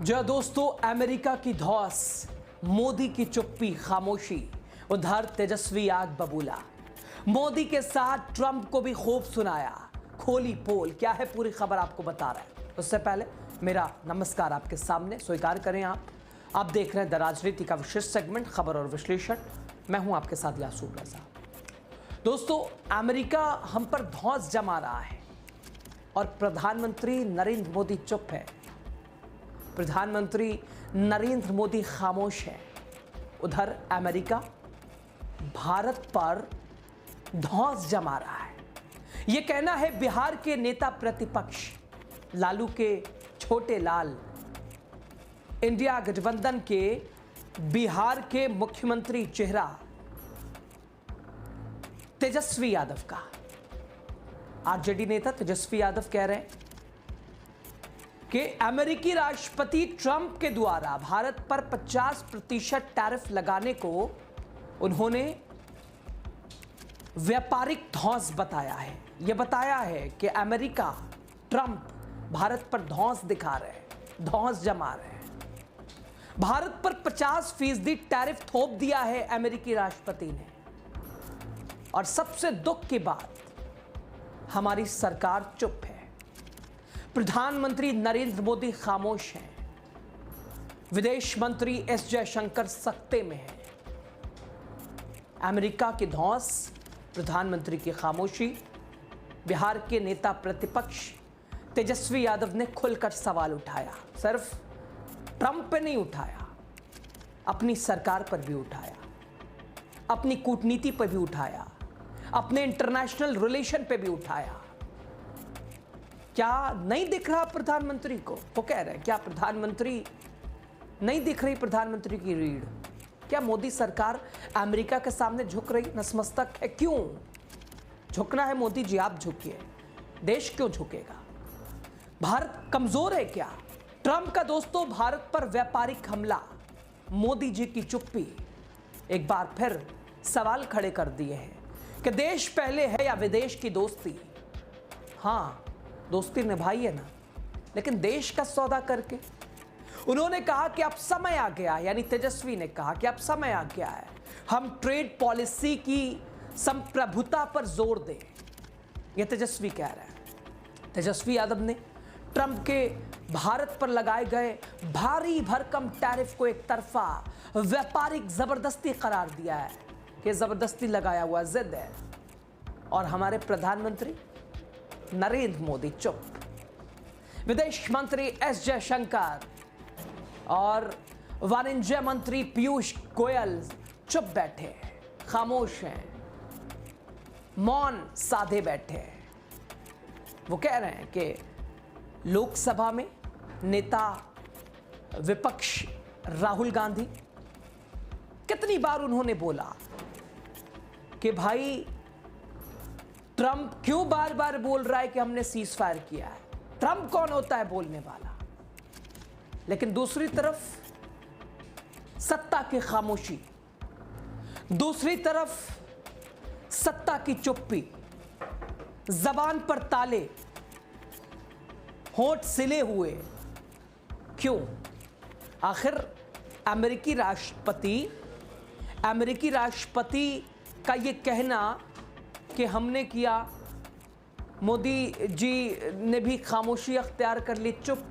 जो दोस्तों, अमेरिका की धौस, मोदी की चुप्पी खामोशी, उधर तेजस्वी आग बबूला। मोदी के साथ ट्रंप को भी खूब सुनाया, खोली पोल। क्या है पूरी खबर आपको बता रहा है। उससे पहले मेरा नमस्कार आपके सामने, स्वीकार करें आप देख रहे हैं द राजनीति का विशेष सेगमेंट खबर और विश्लेषण। मैं हूं आपके साथ यासूर रजा। दोस्तों, अमेरिका हम पर धौंस जमा रहा है और प्रधानमंत्री नरेंद्र मोदी चुप है। प्रधानमंत्री नरेंद्र मोदी खामोश है। उधर अमेरिका भारत पर धौंस जमा रहा है। यह कहना है बिहार के नेता प्रतिपक्ष लालू के छोटे लाल, इंडिया गठबंधन के बिहार के मुख्यमंत्री चेहरा तेजस्वी यादव का। आरजेडी नेता तेजस्वी यादव कह रहे हैं कि अमेरिकी राष्ट्रपति ट्रंप के द्वारा भारत पर 50% टैरिफ लगाने को उन्होंने व्यापारिक धौंस बताया है। यह बताया है कि अमेरिका, ट्रंप भारत पर धौंस दिखा रहे हैं, धौंस जमा रहे हैं। भारत पर 50% टैरिफ थोप दिया है अमेरिकी राष्ट्रपति ने। और सबसे दुख की बात, हमारी सरकार चुप है। प्रधानमंत्री नरेंद्र मोदी खामोश हैं। विदेश मंत्री एस जयशंकर सख्ते में हैं। अमेरिका की धौंस, प्रधानमंत्री की खामोशी। बिहार के नेता प्रतिपक्ष तेजस्वी यादव ने खुलकर सवाल उठाया। सिर्फ ट्रंप पे नहीं उठाया, अपनी सरकार पर भी उठाया, अपनी कूटनीति पर भी उठाया, अपने इंटरनेशनल रिलेशन पे भी उठाया। क्या नहीं दिख रहा प्रधानमंत्री को? वो कह रहे हैं क्या प्रधानमंत्री नहीं दिख रही, प्रधानमंत्री की रीढ़? क्या मोदी सरकार अमेरिका के सामने झुक रही, नतमस्तक है? क्यों झुकना है मोदी जी? आप झुकिए, देश क्यों झुकेगा? भारत कमजोर है क्या? ट्रंप का दोस्तों भारत पर व्यापारिक हमला, मोदी जी की चुप्पी एक बार फिर सवाल खड़े कर दिए हैं कि देश पहले है या विदेश की दोस्ती। हां, दोस्ती निभाई है ना, लेकिन देश का सौदा करके। उन्होंने कहा कि अब समय आ गया, यानी तेजस्वी ने कहा कि अब समय आ गया है, हम ट्रेड पॉलिसी की संप्रभुता पर जोर दें। यह तेजस्वी कह रहे हैं। तेजस्वी यादव ने ट्रंप के भारत पर लगाए गए भारी भरकम टैरिफ को एक तरफा व्यापारिक जबरदस्ती करार दिया है कि जबरदस्ती लगाया हुआ जिद है। और हमारे प्रधानमंत्री नरेंद्र मोदी चुप। विदेश मंत्री एस जयशंकर और वाणिज्य मंत्री पीयूष गोयल चुप बैठे, खामोश हैं, मौन साधे बैठे हैं। वो कह रहे हैं कि लोकसभा में नेता विपक्ष राहुल गांधी, कितनी बार उन्होंने बोला कि भाई ट्रंप क्यों बार बार बोल रहा है कि हमने सीज फायर किया है? ट्रंप कौन होता है बोलने वाला? लेकिन दूसरी तरफ सत्ता की खामोशी, दूसरी तरफ सत्ता की चुप्पी, जबान पर ताले, होंठ सिले हुए। क्यों? आखिर अमेरिकी राष्ट्रपति का यह कहना कि हमने किया, मोदी जी ने भी खामोशी अख्तियार कर ली, चुप।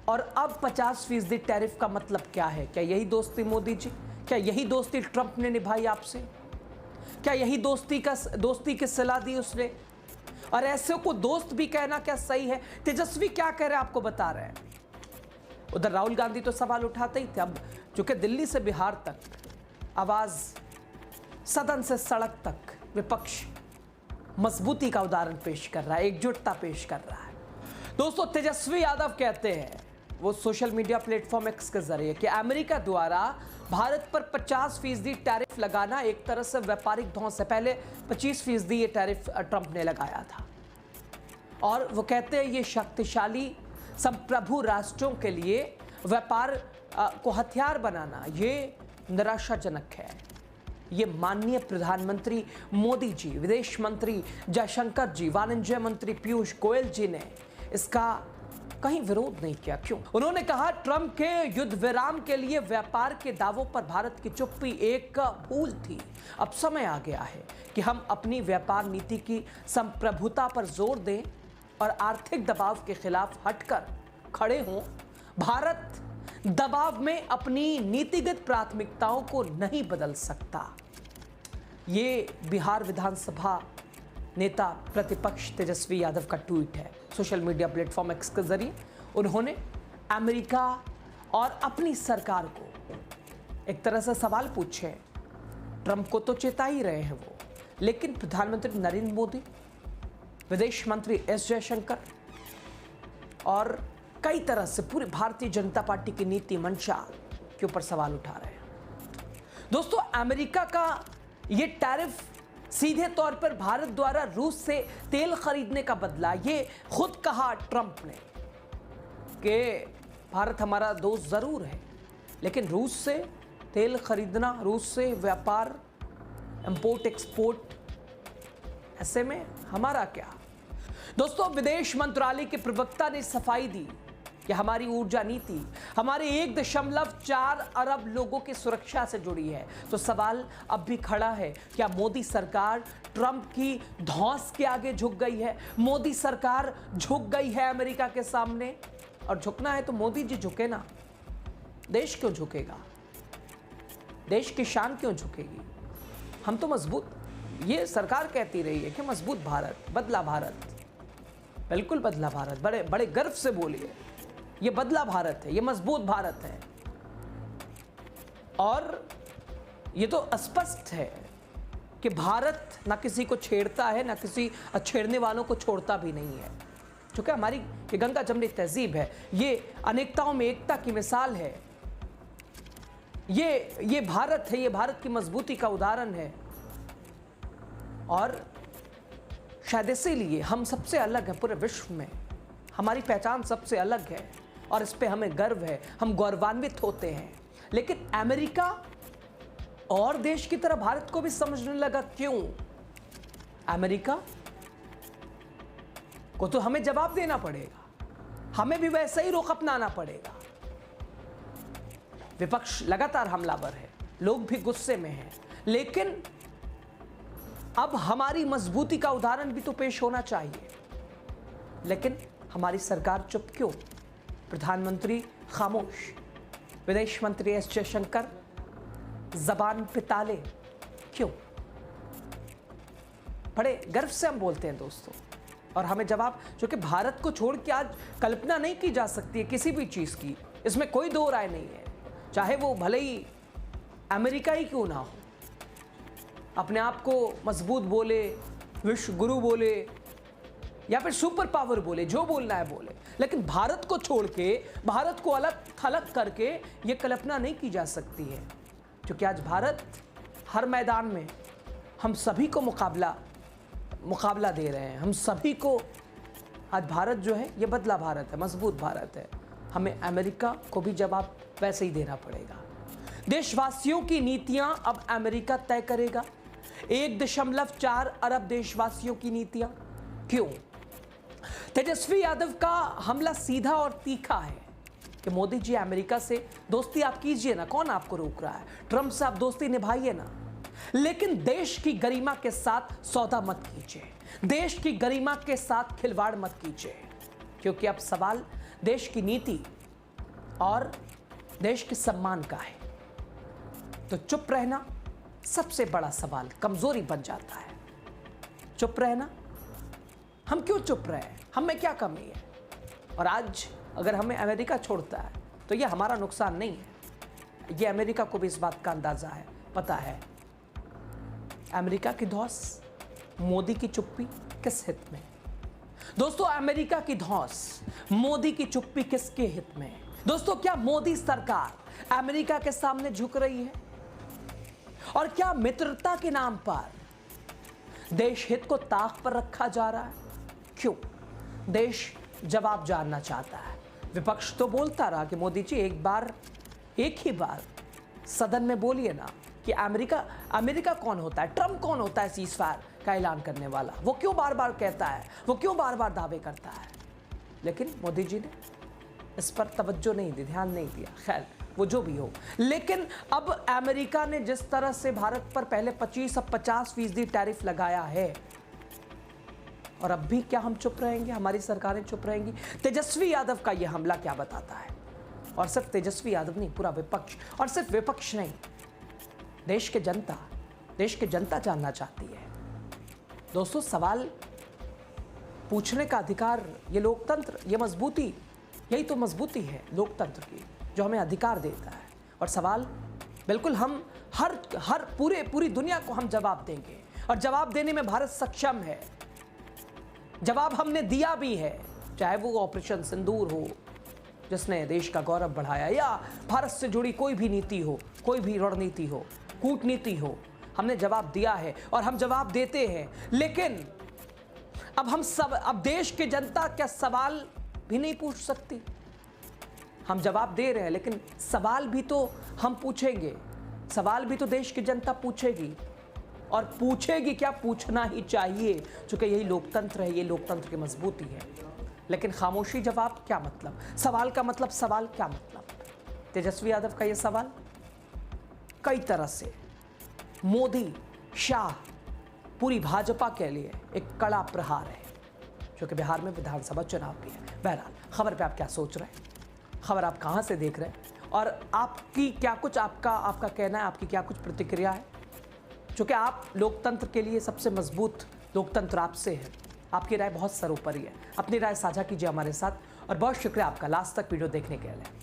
और अब 50% टैरिफ का मतलब क्या है? क्या यही दोस्ती मोदी जी? क्या यही दोस्ती ट्रंप ने निभाई आपसे? क्या यही दोस्ती की सलाह दी उसने? और ऐसे को दोस्त भी कहना क्या सही है? तेजस्वी क्या कह रहे हैं आपको बता रहे हैं। उधर राहुल गांधी तो सवाल उठाते ही थे। अब चूंकि दिल्ली से बिहार तक आवाज, सदन से सड़क तक विपक्ष मजबूती का उदाहरण पेश कर रहा है, एकजुटता पेश कर रहा है। दोस्तों, तेजस्वी यादव कहते हैं, वो सोशल मीडिया प्लेटफॉर्म एक्स के जरिए, कि अमेरिका द्वारा भारत पर 50% टैरिफ लगाना एक तरह से व्यापारिक धौंस है। पहले 25% ये टैरिफ ट्रंप ने लगाया था। और वो कहते हैं ये शक्तिशाली संप्रभु राष्ट्रों के लिए व्यापार को हथियार बनाना ये निराशाजनक है। ये माननीय प्रधानमंत्री मोदी जी, विदेश मंत्री जयशंकर जी, वाणिज्य मंत्री पीयूष गोयल जी ने इसका कहीं विरोध नहीं किया। क्यों? उन्होंने कहा ट्रंप के युद्ध विराम के लिए व्यापार के दावों पर भारत की चुप्पी एक भूल थी। अब समय आ गया है कि हम अपनी व्यापार नीति की संप्रभुता पर जोर दें और आर्थिक दबाव के खिलाफ हटकर खड़े हों। भारत दबाव में अपनी नीतिगत प्राथमिकताओं को नहीं बदल सकता। ये बिहार विधानसभा नेता प्रतिपक्ष तेजस्वी यादव का ट्वीट है। सोशल मीडिया प्लेटफॉर्म एक्स के जरिए उन्होंने अमेरिका और अपनी सरकार को एक तरह से सवाल पूछे। ट्रंप को तो चेता ही रहे हैं वो, लेकिन प्रधानमंत्री नरेंद्र मोदी, विदेश मंत्री एस जयशंकर और कई तरह से पूरी भारतीय जनता पार्टी की नीति मंशा के ऊपर सवाल उठा रहे हैं। दोस्तों, अमेरिका का ये टैरिफ सीधे तौर पर भारत द्वारा रूस से तेल खरीदने का बदला। ये खुद कहा ट्रंप ने कि भारत हमारा दोस्त जरूर है, लेकिन रूस से तेल खरीदना, रूस से व्यापार, इंपोर्ट एक्सपोर्ट, ऐसे में हमारा क्या? दोस्तों, विदेश मंत्रालय के प्रवक्ता ने सफाई दी कि हमारी ऊर्जा नीति हमारे 1.4 अरब लोगों की सुरक्षा से जुड़ी है। तो सवाल अब भी खड़ा है, क्या मोदी सरकार ट्रंप की धौंस के आगे झुक गई है? मोदी सरकार झुक गई है अमेरिका के सामने? और झुकना है तो मोदी जी झुके ना। देश क्यों झुकेगा? देश की शान क्यों झुकेगी? हम तो मजबूत, ये सरकार कहती रही है कि मजबूत भारत, बदला भारत, बिल्कुल बदला भारत। बड़े बड़े गर्व से बोलिए, ये बदला भारत है, ये मजबूत भारत है। और ये तो स्पष्ट है कि भारत ना किसी को छेड़ता है, ना किसी छेड़ने वालों को छोड़ता भी नहीं है। क्योंकि हमारी ये गंगा जमनी तहजीब है, ये अनेकताओं में एकता की मिसाल है, ये भारत है, ये भारत की मजबूती का उदाहरण है। और शायद इसीलिए हम सबसे अलग हैं पूरे विश्व में। हमारी पहचान सबसे अलग है और इस पे हमें गर्व है, हम गौरवान्वित होते हैं। लेकिन अमेरिका और देश की तरह भारत को भी समझने लगा। क्यों? अमेरिका को तो हमें जवाब देना पड़ेगा, हमें भी वैसा ही रुख अपनाना पड़ेगा। विपक्ष लगातार हमलावर है, लोग भी गुस्से में हैं, लेकिन अब हमारी मजबूती का उदाहरण भी तो पेश होना चाहिए। लेकिन हमारी सरकार चुप क्यों? प्रधानमंत्री खामोश, विदेश मंत्री एस जयशंकर जबान पे ताले, क्यों? बड़े गर्व से हम बोलते हैं दोस्तों, और हमें जवाब, जो कि भारत को छोड़ के आज कल्पना नहीं की जा सकती है किसी भी चीज की, इसमें कोई दो राय नहीं है। चाहे वो भले ही अमेरिका ही क्यों ना हो, अपने आप को मजबूत बोले, विश्व गुरु बोले या फिर सुपर पावर बोले, जो बोलना है बोले, लेकिन भारत को छोड़ के, भारत को अलग थलग करके ये कल्पना नहीं की जा सकती है। क्योंकि आज भारत हर मैदान में हम सभी को मुकाबला दे रहे हैं। हम सभी को आज भारत जो है ये बदला भारत है, मजबूत भारत है। हमें अमेरिका को भी जवाब वैसे ही देना पड़ेगा। देशवासियों की नीतियां अब अमेरिका तय करेगा। 1.4 अरब देशवासियों की नीतियां। क्यों? तेजस्वी यादव का हमला सीधा और तीखा है कि मोदी जी अमेरिका से दोस्ती आप कीजिए ना, कौन आपको रोक रहा है? ट्रंप से आप दोस्ती निभाइए ना, लेकिन देश की गरिमा के साथ सौदा मत कीजिए, देश की गरिमा के साथ खिलवाड़ मत कीजिए। क्योंकि अब सवाल देश की नीति और देश के सम्मान का है। तो चुप रहना सबसे बड़ा सवाल, कमजोरी बन जाता है। चुप रहना, हम क्यों चुप रहे हैं? हम में क्या कमी है? और आज अगर हमें अमेरिका छोड़ता है तो यह हमारा नुकसान नहीं है, यह अमेरिका को भी इस बात का अंदाजा है, पता है। अमेरिका की धौंस, मोदी की चुप्पी किस हित में? दोस्तों, अमेरिका की धौंस, मोदी की चुप्पी किसके हित में? दोस्तों, क्या मोदी सरकार अमेरिका के सामने झुक रही है? और क्या मित्रता के नाम पर देश हित को ताक पर रखा जा रहा है? क्यों? देश जवाब जानना चाहता है। विपक्ष तो बोलता रहा कि मोदी जी एक ही बार सदन में बोलिए ना कि अमेरिका कौन होता है, ट्रंप कौन होता है सीज़फायर का ऐलान करने वाला? वो क्यों बार बार कहता है, वो क्यों बार बार दावे करता है? लेकिन मोदी जी ने इस पर तवज्जो नहीं दी, ध्यान नहीं दिया। खैर, वो जो भी हो, लेकिन अब अमेरिका ने जिस तरह से भारत पर पहले 25 अब 50% टैरिफ लगाया है, और अब भी क्या हम चुप रहेंगे, हमारी सरकारें चुप रहेंगी? तेजस्वी यादव का यह हमला क्या बताता है? और सिर्फ तेजस्वी यादव नहीं, पूरा विपक्ष, और सिर्फ विपक्ष नहीं, देश की जनता जानना चाहती है। दोस्तों, सवाल पूछने का अधिकार, ये लोकतंत्र, ये मजबूती, यही तो मजबूती है लोकतंत्र की, जो हमें अधिकार देता है। और सवाल बिल्कुल हम हर पूरी दुनिया को हम जवाब देंगे, और जवाब देने में भारत सक्षम है। जवाब हमने दिया भी है, चाहे वो ऑपरेशन सिंदूर हो जिसने देश का गौरव बढ़ाया, या भारत से जुड़ी कोई भी नीति हो, कोई भी रणनीति हो, कूटनीति हो, हमने जवाब दिया है और हम जवाब देते हैं। लेकिन अब देश की जनता क्या सवाल भी नहीं पूछ सकती? हम जवाब दे रहे हैं, लेकिन सवाल भी तो हम पूछेंगे, सवाल भी तो देश की जनता पूछेगी, और पूछेगी क्या, पूछना ही चाहिए, क्योंकि यही लोकतंत्र है, ये लोकतंत्र की मजबूती है। लेकिन खामोशी जवाब क्या मतलब? सवाल का मतलब, सवाल क्या मतलब? तेजस्वी यादव का ये सवाल कई तरह से मोदी, शाह, पूरी भाजपा के लिए एक कड़ा प्रहार है, जो कि बिहार में विधानसभा चुनाव भी है। बहरहाल, खबर पे आप क्या सोच रहे हैं, खबर आप कहां से देख रहे हैं, और आपकी क्या कुछ आपका कहना है, आपकी क्या कुछ प्रतिक्रिया है? क्योंकि आप लोकतंत्र के लिए सबसे मजबूत लोकतंत्र आपसे है, आपकी राय बहुत सर्वोपरि है। अपनी राय साझा कीजिए हमारे साथ, और बहुत शुक्रिया आपका लास्ट तक वीडियो देखने के लिए।